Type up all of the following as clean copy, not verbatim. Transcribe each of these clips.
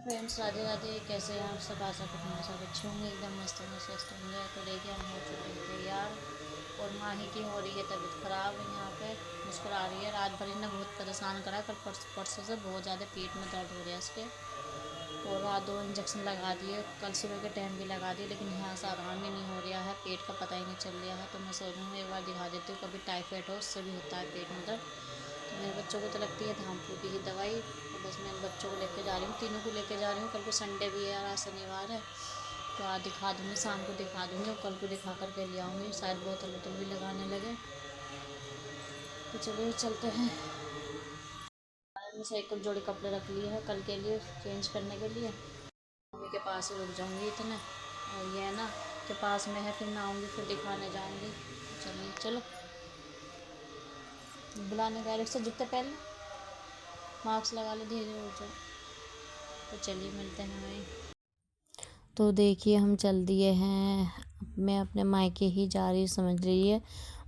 Friends, Radhe Radhe. कैसे हैं आप सब? आशा करते हैं सब अच्छे होंगे, एकदम मस्त होंगे, स्वस्थ होंगे। तो देखिए हम हो चुके हैं तैयार और माही की हो रही है तबीयत ख़राब है। यहाँ पे मुस्कुरा रही है। रात भर ने बहुत परेशान करा। कल परसों से बहुत ज़्यादा पेट में दर्द हो रहा है इसके, और रात 2 इंजेक्शन लगा दिए, कल सुबह के टाइम भी लगा दिए, लेकिन यहाँ से आराम ही नहीं हो रहा है। पेट का पता ही नहीं चल रहा है। तो मैं सोच रही हूँ एक बार दिखा देती हूँ। कभी टाइफाइड हो, उससे भी होता है पेट में दर्द। तो मेरे बच्चों को तो लगती है धामपुर की ही दवाई। तो बस मैं बच्चों को लेके जा रही हूँ, तीनों को लेके जा रही हूँ। कल को संडे भी है और आज शनिवार है, तो आज दिखा दूँगी, शाम को दिखा दूँगी और कल को दिखा करके ले आऊँगी। शायद बोतल वोतल भी लगाने लगे। तो चलिए चलते हैं। मैंने से एक जोड़ी कपड़े रख लिए हैं कल के लिए चेंज करने के लिए। मम्मी के पास ही रुक जाऊँगी इतने, और ये है ना के पास में है, फिर मैं आऊँगी फिर दिखाने जाऊँगी। चलिए चलो, बुलाने का रिक्शा जुटते पहले मास्क लगा लो, धीरे धीरे उठ जाओ। तो चलिए मिलते हैं वहीं। तो देखिए हम चल दिए हैं। मैं अपने मायके ही जा रही, समझ रही है।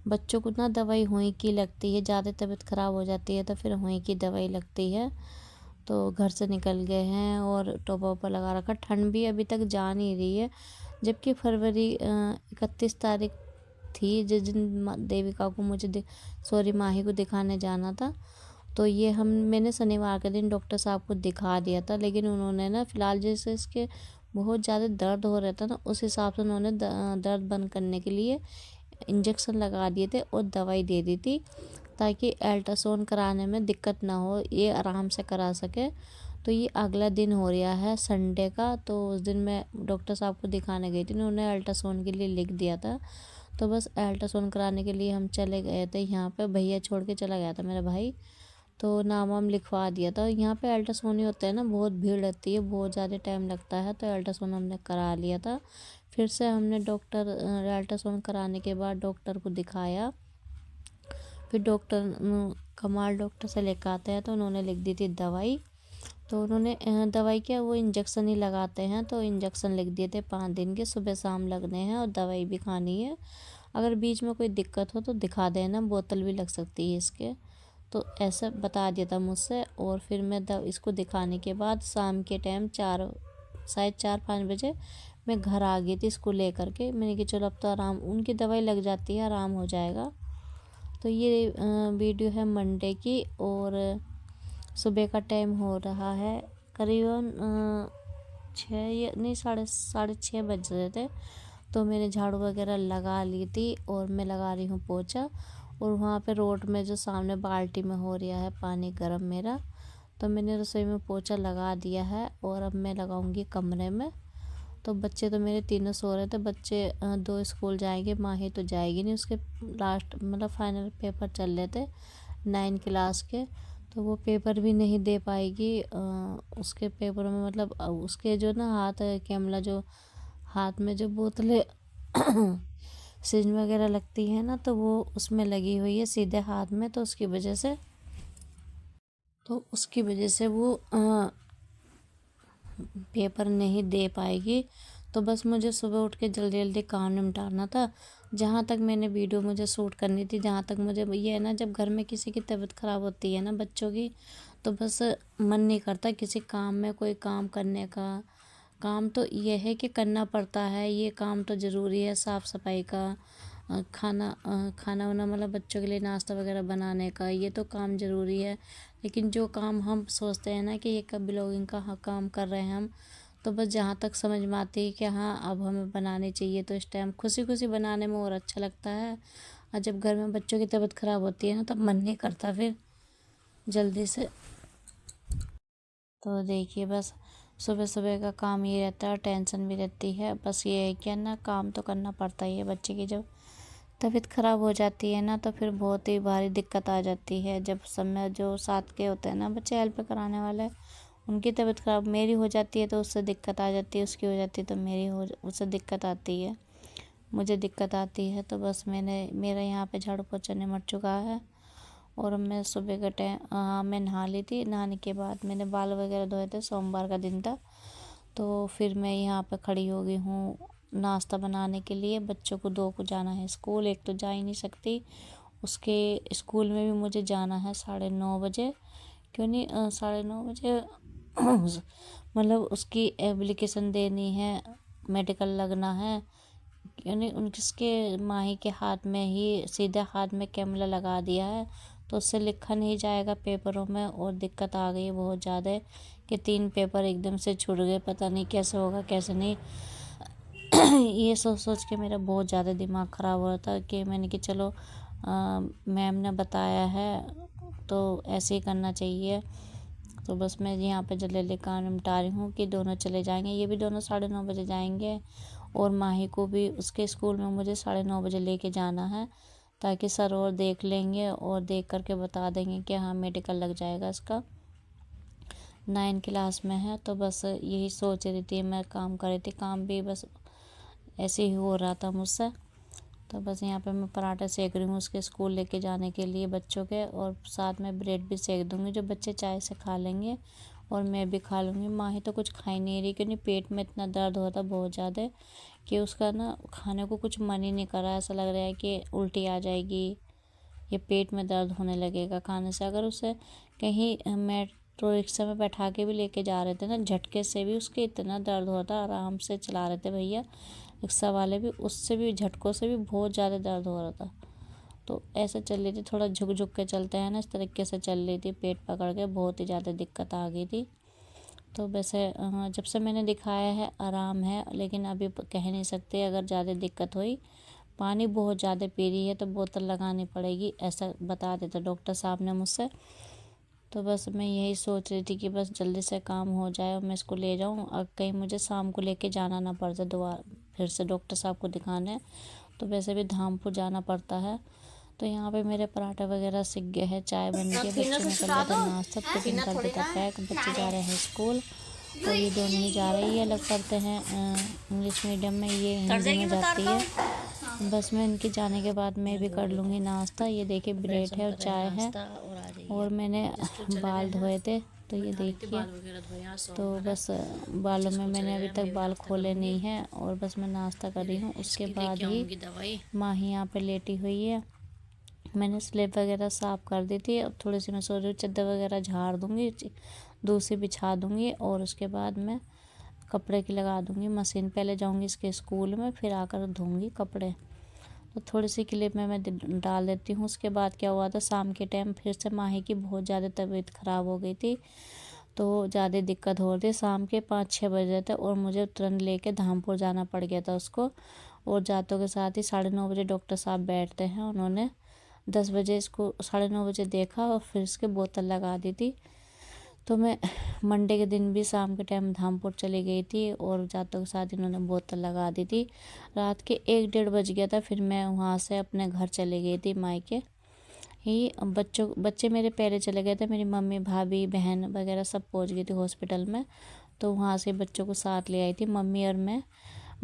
बच्चों को ना दवाई हुई की लगती है, ज़्यादा तबीयत ख़राब हो जाती है तो फिर हुई की दवाई लगती है। तो घर से निकल गए हैं और टोपा वोपा लगा रखा। ठंड भी अभी तक जा नहीं रही है, जबकि फरवरी 31 तारीख थी जिस दिन देविका को मुझे सॉरी माही को दिखाने जाना था। तो ये मैंने शनिवार के दिन डॉक्टर साहब को दिखा दिया था, लेकिन उन्होंने ना फ़िलहाल जैसे इसके बहुत ज़्यादा दर्द हो रहा था ना, उस हिसाब से उन्होंने दर्द बंद करने के लिए इंजेक्शन लगा दिए थे और दवाई दे दी थी, ताकि अल्ट्रासाउंड कराने में दिक्कत ना हो, ये आराम से करा सके। तो ये अगला दिन हो रहा है संडे का, तो उस दिन मैं डॉक्टर साहब को दिखाने गई थी, उन्होंने अल्ट्रासाउंड के लिए लिख दिया था। तो बस अल्ट्रासाउंड कराने के लिए हम चले गए थे। यहाँ पे भैया छोड़ के चला गया था मेरा भाई, तो नाम वाम लिखवा दिया था। यहाँ पे अल्ट्रासाउंड ही होता है ना, बहुत भीड़ रहती है, बहुत ज़्यादा टाइम लगता है। तो अल्ट्रासाउंड हमने करा लिया था। फिर से हमने अल्ट्रासाउंड कराने के बाद डॉक्टर को दिखाया। फिर कमाल डॉक्टर से लेकर आते हैं, तो उन्होंने लिख दी थी दवाई। तो उन्होंने दवाई क्या, वो इंजेक्शन ही लगाते हैं, तो इंजेक्शन लिख दिए थे 5 दिन के, सुबह शाम लगने हैं और दवाई भी खानी है। अगर बीच में कोई दिक्कत हो तो दिखा देना, बोतल भी लग सकती है इसके। तो ऐसा बता दिया था मुझसे। और फिर मैं इसको दिखाने के बाद शाम के टाइम शायद 4-5 बजे मैं घर आ गई थी इसको लेकर के। मैंने कि चलो अब तो आराम, उनकी दवाई लग जाती है, आराम हो जाएगा। तो ये वीडियो है मंडे की, और सुबह का टाइम हो रहा है करीबन 6 या नहीं, साढ़े 6 बज रहे थे। तो मैंने झाड़ू वगैरह लगा ली थी और मैं लगा रही हूँ पोछा। और वहाँ पे रोड में जो सामने बाल्टी में हो रहा है पानी गर्म मेरा, तो मैंने रसोई में पोछा लगा दिया है और अब मैं लगाऊंगी कमरे में। तो बच्चे तो मेरे तीनों सो रहे थे। बच्चे 2 स्कूल जाएंगे, माही तो जाएगी नहीं, उसके लास्ट मतलब फाइनल पेपर चल रहे थे 9 क्लास के। तो वो पेपर भी नहीं दे पाएगी। उसके पेपरों में मतलब उसके जो ना हाथ कैमला, जो हाथ में जो बोतलें सिज वगैरह लगती है ना, तो वो उसमें लगी हुई है सीधे हाथ में, तो उसकी वजह से वो पेपर नहीं दे पाएगी। तो बस मुझे सुबह उठ के जल्दी जल्दी काम निपटाना था। जहाँ तक मैंने वीडियो मुझे शूट करनी थी, जहाँ तक मुझे ये है ना, जब घर में किसी की तबीयत ख़राब होती है ना बच्चों की, तो बस मन नहीं करता किसी काम में कोई काम करने का। काम तो ये है कि करना पड़ता है, ये काम तो ज़रूरी है, साफ़ सफाई का, खाना वाना मतलब बच्चों के लिए नाश्ता वगैरह बनाने का, ये तो काम ज़रूरी है। लेकिन जो काम हम सोचते हैं ना कि ये कब ब्लॉगिंग का काम कर रहे हैं हम, तो बस जहाँ तक समझ में आती है कि हाँ अब हमें बनानी चाहिए, तो इस टाइम खुशी खुशी बनाने में और अच्छा लगता है। और जब घर में बच्चों की तबीयत ख़राब होती है ना, तब मन नहीं करता फिर जल्दी से। तो देखिए बस सुबह सुबह का काम ये रहता है, टेंशन भी रहती है। बस ये है कि ना काम तो करना पड़ता ही है। बच्चे की जब तबीयत ख़राब हो जाती है ना, तो फिर बहुत ही भारी दिक्कत आ जाती है। जब समय जो साथ के होते हैं ना बच्चे हेल्प कराने वाले, उनकी तबीयत ख़राब मेरी हो जाती है तो उससे दिक्कत आ जाती है, उसकी हो जाती है तो उससे दिक्कत आती है, मुझे दिक्कत आती है। तो बस मेरा यहाँ पे झाड़ू पोछा निमट चुका है। और मैं सुबह के टाइम मैं नहा ली थी। नहाने के बाद मैंने बाल वगैरह धोए थे, सोमवार का दिन था। तो फिर मैं यहाँ पे खड़ी हो गई हूँ नाश्ता बनाने के लिए। बच्चों को 2 को जाना है स्कूल, एक तो जा ही नहीं सकती, उसके स्कूल में भी मुझे जाना है 9:30 बजे। क्यों नहीं 9:30 बजे मतलब उसकी एप्लीकेशन देनी है, मेडिकल लगना है, यानी उनके माही के हाथ में ही सीधे हाथ में कैमरा लगा दिया है, तो उससे लिखा नहीं जाएगा पेपरों में। और दिक्कत आ गई है बहुत ज़्यादा कि 3 पेपर एकदम से छूट गए, पता नहीं कैसे होगा कैसे नहीं। ये सोच सोच के मेरा बहुत ज़्यादा दिमाग ख़राब हो रहा था कि मैंने कि चलो मैम ने बताया है तो ऐसे ही करना चाहिए। तो बस मैं यहाँ पे जल्दी जल्दी काम निपटा रही हूँ कि दोनों चले जाएंगे, ये भी दोनों 9:30 बजे जाएंगे। और माही को भी उसके स्कूल में मुझे 9:30 बजे लेके जाना है, ताकि सर और देख लेंगे और देख करके बता देंगे कि हाँ मेडिकल लग जाएगा इसका। 9 क्लास में है। तो बस यही सोच रही थी, मैं काम कर रही थी, काम भी बस ऐसे ही हो रहा था मुझसे। तो बस यहाँ पे मैं पराठा सेक रही हूँ उसके स्कूल लेके जाने के लिए बच्चों के, और साथ में ब्रेड भी सेक दूँगी जो बच्चे चाय से खा लेंगे और मैं भी खा लूँगी। माही तो कुछ खा ही नहीं रही, क्योंकि पेट में इतना दर्द होता बहुत ज़्यादा कि उसका ना खाने को कुछ मन ही नहीं कर रहा। ऐसा लग रहा है कि उल्टी आ जाएगी, ये पेट में दर्द होने लगेगा खाने से। अगर उसे कहीं मेट्रो रिक्शा में बैठा के भी लेके जा रहे थे ना, झटके से भी उसके इतना दर्द होता। आराम से चला रहे थे भैया रिक्शा वाले भी, उससे भी झटकों से भी बहुत ज़्यादा दर्द हो रहा था। तो ऐसे चल रही थी, थोड़ा झुक झुक के चलते हैं ना, इस तरीके से चल रही थी, पेट पकड़ के। बहुत ही ज़्यादा दिक्कत आ गई थी। तो वैसे जब से मैंने दिखाया है आराम है, लेकिन अभी कह नहीं सकते। अगर ज़्यादा दिक्कत हुई, पानी बहुत ज़्यादा पी रही है तो बोतल लगानी पड़ेगी, ऐसा बता देता डॉक्टर साहब ने मुझसे। तो बस मैं यही सोच रही थी कि बस जल्दी से काम हो जाए और मैं इसको ले जाऊं, और कहीं मुझे शाम को लेके जाना ना पड़ जाए दोबारा फिर से डॉक्टर साहब को दिखाने। तो वैसे भी धामपुर जाना पड़ता है। तो यहाँ पे मेरे पराठा वगैरह सिक गए हैं, चाय बन गई है, बच्चों ने कर लिया था नाश्ता, टिफिन कर देता पैक, बच्चे जा रहे हैं स्कूल। और ये दोनों ही जा रही है, अलग पढ़ते हैं इंग्लिश मीडियम में, ये हिंदी में जाती है। बस मैं इनके जाने के बाद मैं भी कर लूँगी नाश्ता। ये देखिए ब्रेड है और चाय है, और मैंने बाल धोए थे तो ये देखिए। तो बस बालों में मैंने अभी तक बाल खोले नहीं हैं, और बस मैं नाश्ता कर रही हूँ। उसके बाद ही माही यहाँ पे लेटी हुई है। मैंने स्लेब वगैरह साफ़ कर दी थी। अब थोड़ी सी मैं सोच रही हूँ चादर वगैरह झाड़ दूँगी, दूसरी बिछा दूँगी, और उसके बाद मैं कपड़े की लगा दूँगी मशीन। पहले जाऊँगी इसके स्कूल में, फिर आकर धोऊँगी कपड़े। तो थोड़ी सी क्लिप में मैं डाल देती हूँ। उसके बाद क्या हुआ था, शाम के टाइम फिर से माही की बहुत ज़्यादा तबीयत ख़राब हो गई थी, तो ज़्यादा दिक्कत हो रही थी। शाम के 5-6 बजे थे और मुझे तुरंत लेके धामपुर जाना पड़ गया था उसको। और जातों के साथ ही 9:30 बजे डॉक्टर साहब बैठते हैं, उन्होंने 10 बजे इसको 9:30 बजे देखा और फिर इसके बोतल लगा दी थी। तो मैं मंडे के दिन भी शाम के टाइम धामपुर चली गई थी, और जातों के साथ इन्होंने बोतल लगा दी थी। रात के 1-1:30 बज गया था, फिर मैं वहाँ से अपने घर चली गई थी मायके ही। बच्चे मेरे पहले चले गए थे, मेरी मम्मी भाभी बहन वगैरह सब पहुँच गई थी हॉस्पिटल में। तो वहाँ से बच्चों को साथ ले आई थी, मम्मी और मैं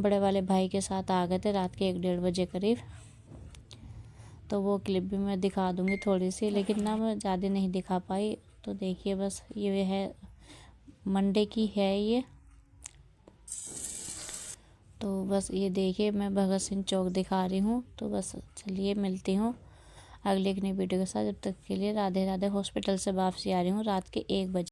बड़े वाले भाई के साथ आ गए थे रात के 1-1:30 बजे करीब। तो वो क्लिप भी मैं दिखा दूँगी थोड़ी सी, लेकिन ना मैं ज़्यादा नहीं दिखा पाई। तो देखिए बस ये है मंडे की है ये। तो बस ये देखिए मैं भगत सिंह चौक दिखा रही हूँ। तो बस चलिए मिलती हूँ अगले एक नई वीडियो के साथ। जब तक के लिए राधे राधे। हॉस्पिटल से वापसी आ रही हूँ रात के 1 बजे।